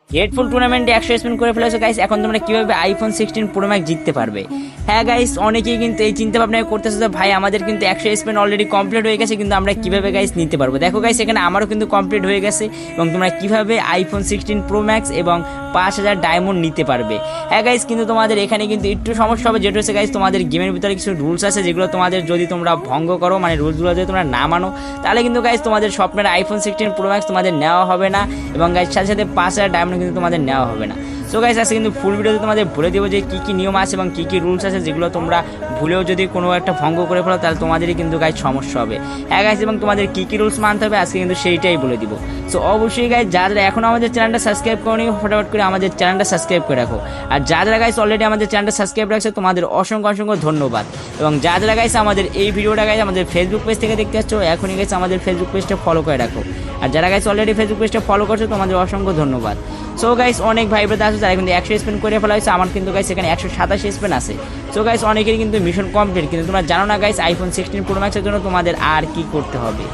হেডফুল টুর্নামেন্টে 100 স্পিন করে ফেলেছো গাইস, এখন তোমরা কিভাবে আইফোন 16 প্রো ম্যাক্স জিততে পারবে। হ্যাঁ গাইস, অনেকেই কিন্তু এই চিন্তা ভাবনা করতেছে যে ভাই আমাদের কিন্তু 100 স্পিন অলরেডি কমপ্লিট হয়ে গেছে, কিন্তু আমরা কিভাবে গাইস নিতে পারবো। দেখো গাইস, এখানে আমারও কিন্তু কমপ্লিট হয়ে গেছে এবং তোমরা কিভাবে আইফোন 16 প্রো ম্যাক্স এবং 5000 ডায়মন্ড নিতে পারবে। হ্যাঁ গাইস, কিন্তু তোমাদের এখানে কিন্তু একটু সমস্যা হবে, যেটা হচ্ছে গাইস তোমাদের গেমের ভিতরে কিছু রুলস আছে যেগুলো তোমাদের যদি তোমরা ভঙ্গ করো, মানে রুলসগুলো যদি তোমরা না মানো, তাহলে কিন্তু গাইস তোমাদের স্বপ্নের আইফোন 16 প্রো ম্যাক্স তোমাদের নেওয়া হবে না এবং গাইস সাথে সাথে 5000 ডায়মন্ড কিন্তু তোমাদের নেওয়া হবে না। সো গাইস, আজকে কিন্তু ফুল ভিডিওতে তোমাদের বলে দেবো যে কী কী নিয়ম আছে এবং কী কী রুলস আছে, যেগুলো তোমরা ভুলেও যদি কোনো একটা ভঙ্গ করে ফেলো তাহলে তোমাদেরই কিন্তু গাইস সমস্যা হবে। হ্যাঁ গাইস, এবং তোমাদের কী কী রুলস মানতে হবে আজকে কিন্তু সেইটাই বলে দিব। সো অবশ্যই গাইস, যারা এখনও আমাদের চ্যানেলটা সাবস্ক্রাইব করোনি, ফটাফট করে আমাদের চ্যানেলটা সাবস্ক্রাইব করে রাখো। আর যারা গাইস অলরেডি আমাদের চ্যানেলটা সাবস্ক্রাইব রাখছে তোমাদের অসংখ্য অসংখ্য ধন্যবাদ। এবং যারা গাইস আমাদের এই ভিডিওটা গাইস আমাদের ফেসবুক পেজ থেকে দেখতে পাচ্ছ, এখনই গাইস আমাদের ফেসবুক পেজটা ফলো করে রাখো। আর যারা গাইস অলরেডি ফেসবুক পেজটা ফলো করছো তোমাদের অসংখ্য ধন্যবাদ। সো গাইস, অনেক ভাই ব্রাদার আছে যারা কিন্তু 100 স্পেন করে ফেলা হয়েছে, আমার কিন্তু গাইস এখানে 187 স্পেন আছে। সো গাইস, অনেকেরই কিন্তু মিশন কমপ্লিট, কিন্তু তোমরা জানো না গাইস আইফোন 16 প্রো ম্যাক্সের জন্য তোমাদের আর কি করতে হবে।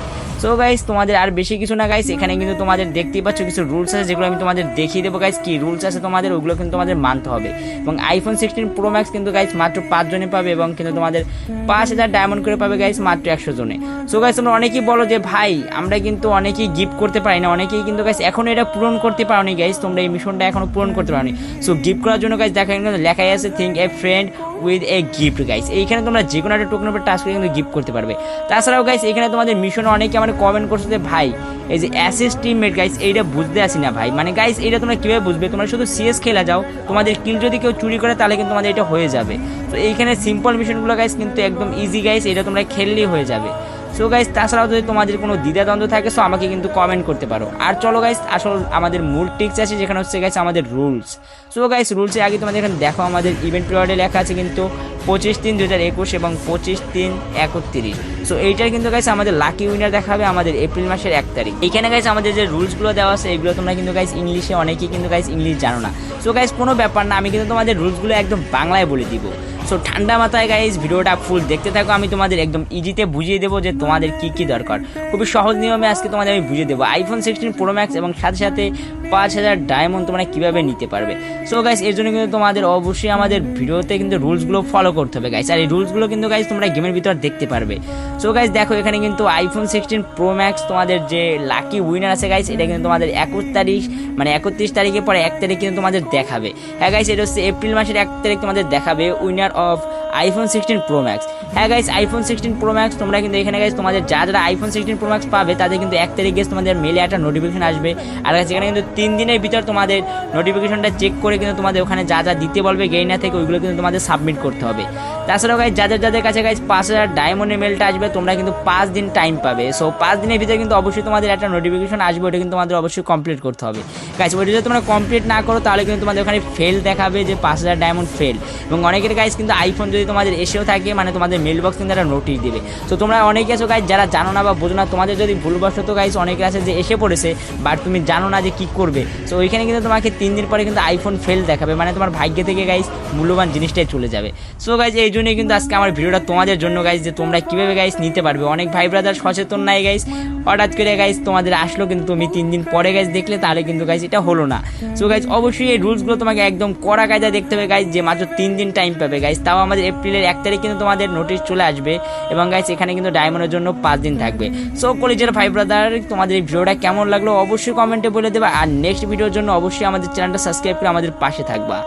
সো গাইস, তোমাদের আর বেশি কিছু না গাইস, এখানে কিন্তু তোমাদের দেখতেই পাচ্ছ কিছু রুলস আছে যেগুলো আমি তোমাদের দেখিয়ে দেবো গাইস। কি রুলস আছে তোমাদের ওগুলো কিন্তু তোমাদের মানতে হবে। এবং আইফোন 16 প্রো ম্যাক্স কিন্তু গাইস মাত্র 5 জনে পাবে এবং কিন্তু তোমাদের 5000 ডায়মন্ড করে পাবে গাইস মাত্র 100 জনে। সো গাইস, তোমরা অনেকেই বলো যে ভাই আমরা কিন্তু অনেকেই গিফট করতে পারি না, অনেকেই কিন্তু গাইস এখনো এটা পূরণ করতে পারোনি গাইস, তোমরা এই মিশনটা এখনো পূরণ করতে পারোনি। সো গিফট করার জন্য গাইস দেখা কিন্তু লেখাই আছে think a friend with a gift guys. এইখানে তোমরা যে কোনো একটা টোকেনের উপর টাচ করে কিন্তু গিফট করতে পারবে। তাছাড়াও গাইস এখানে তোমাদের মিশনে অনেকে আমার কমেন্ট করছে যে ভাই এই যে অ্যাসিস্ট টিমমেট গাইস এইটা বুঝতে আসি না ভাই, মানে গাইস এইটা তোমরা কীভাবে বুঝবে, তোমরা শুধু সিএস খেলা যাও, তোমাদের কিল যদি কেউ চুরি করে তাহলে কিন্তু তোমাদের এটা হয়ে যাবে। তো এইখানে সিম্পল মিশনগুলো গাইস কিন্তু একদম ইজি গাইস, এটা তোমরা খেললেই হয়ে যাবে। সো গাইস, তাছাড়াও যদি তোমাদের কোনো দ্বিধাদ্বন্দ্ব থাকে সো আমাকে কিন্তু কমেন্ট করতে পারো। আর চলো গাইস, আসল আমাদের মূল টিক্স আছে যেখানে হচ্ছে গাইস আমাদের রুলস। সো গাইস, রুলসে আগে তোমাদের এখানে দেখো আমাদের ইভেন্ট পিরিয়ডে লেখা আছে কিন্তু 25/3/2021 এবং 25/3/31। সো এইটার কিন্তু গাইস আমাদের লাকি উইনার দেখাবে আমাদের এপ্রিল মাসের 1 তারিখ। এইখানে গাইস আমাদের যে রুলসগুলো দেওয়া আছে এগুলো তোমরা কিন্তু গাইস ইংলিশে, অনেকেই কিন্তু গাইস ইংলিশ জানো না। সো গাইস, কোনো ব্যাপার না, আমি কিন্তু তোমাদের রুলসগুলো একদম বাংলায় বলে দিব। সো ঠান্ডা মাথায় গাইস ভিডিওটা ফুল দেখতে থাকো, আমি তোমাদের একদম ইজিতে বুঝিয়ে দেবো যে তোমাদের কী কী দরকার। খুবই সহজ নিয়মে আজকে তোমাদের আমি বুঝিয়ে দেবো আইফোন 16 প্রো ম্যাক্স এবং সাথে সাথে 5000 ডায়মন্ড তোমরা কীভাবে নিতে পারবে। সো গাইস, এর জন্য কিন্তু তোমাদের অবশ্যই আমাদের ভিডিওতে কিন্তু রুলসগুলো ফলো করতে হবে গাইস। আর এই রুলসগুলো কিন্তু গাইস তোমরা গেমের ভিতর দেখতে পারবে। সো গাইস দেখো, এখানে কিন্তু আইফোন 16 প্রো ম্যাক্স তোমাদের যে লাকি উইনার আছে গাইস, এটা কিন্তু তোমাদের 21 তারিখ মানে 31 তারিখের পরে 1 তারিখ কিন্তু তোমাদের দেখাবে। হ্যাঁ গাইস, এটা হচ্ছে এপ্রিল মাসের 1 তারিখ তোমাদের দেখাবে winner of iPhone 16 pro max. হ্যাঁ গাইস, আইফোন 16 প্রো ম্যাক্স তোমরা কিন্তু এখানে গাইস তোমাদের যারা আইফোন 16 প্রো ম্যাক্স পাবে তাদের কিন্তু 1 তারিখ গেছে তোমাদের মেলে একটা নোটিফিকেশন আসবে। আর গাইস এখানে কিন্তু 3 দিনের ভিতর তোমাদের নোটিফিকেশনটা চেক করে কিন্তু তোমাদের ওখানে যা যা দিতে বলবে গেইনা থেকে ওইগুলো কিন্তু তোমাদের সাবমিট করতে হবে। তাছাড়াও গাইস যাদের কাছে গাইস 5000 ডায়মন্ডের মেলটা আসবে তোমরা কিন্তু 5 দিন টাইম পাবে। সো 5 দিনের ভিতরে কিন্তু অবশ্যই তোমাদের একটা নোটিফিকেশন আসবে, ওটা কিন্তু তোমাদের অবশ্যই কমপ্লিট করতে হবে গাইস। ওইটা যদি তোমরা কমপ্লিট না করো তাহলে কিন্তু তোমাদের ওখানে ফেল দেখাবে যে 5000 ডায়মন্ড ফেল। এবং অনেকের গাইস কিন্তু আইফোন যদি তোমাদের এসেও থাকে মানে তোমাদের মেল বক্স কিন্তু একটা নোটিশ দেবে। তো তোমরা অনেকে আছো গাইস যারা জানো না বা বোঝো না, তোমাদের যদি ভুলবশত গাইস অনেকের আছে যে এসে পড়েছে বাট তুমি জানো না যে কী করবে। সো ওইখানে কিন্তু তোমাকে 3 দিন পরে কিন্তু আইফোন ফেল দেখাবে, মানে তোমার ভাগ্য থেকে গাইস মূল্যবান জিনিসটাই চলে যাবে। সো গাইস, এই জন্যই কিন্তু আজকে আমার ভিডিওটা তোমাদের জন্য গাইস, যে তোমরা কীভাবে গাইস নিতে পারবে। অনেক ভাই ব্রাদার সচেতন নাই গাইস, হঠাৎ করে গাইস তোমাদের আসলো কিন্তু তুমি 3 দিন পরে গাইস দেখলে তাহলে কিন্তু গাইস এটা হলো না। সো গাইস, অবশ্যই এই রুলসগুলো তোমাকে একদম কড়া কায়দায় দেখতে হবে গাইস, যে মাত্র 3 দিন টাইম পাবে গাইস। তাও আমাদের এপ্রিলের 1 তারিখ কিন্তু তোমাদের নোটিশ চলে আসবে এবং গাইস এখানে কিন্তু ডায়মন্ডের জন্য 5 দিন থাকবে। সো কলেজের ভাই ব্রাদার, তোমাদের এই ভিডিওটা কেমন লাগলো অবশ্যই কমেন্টে বলে দেবা। আর নেক্সট ভিডিওর জন্য অবশ্যই আমাদের চ্যানেলটা সাবস্ক্রাইব করে আমাদের পাশে থাকবা।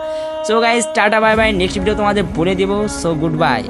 So guys, tata bye bye, next video তোমাদের বলে দেবো। So good bye.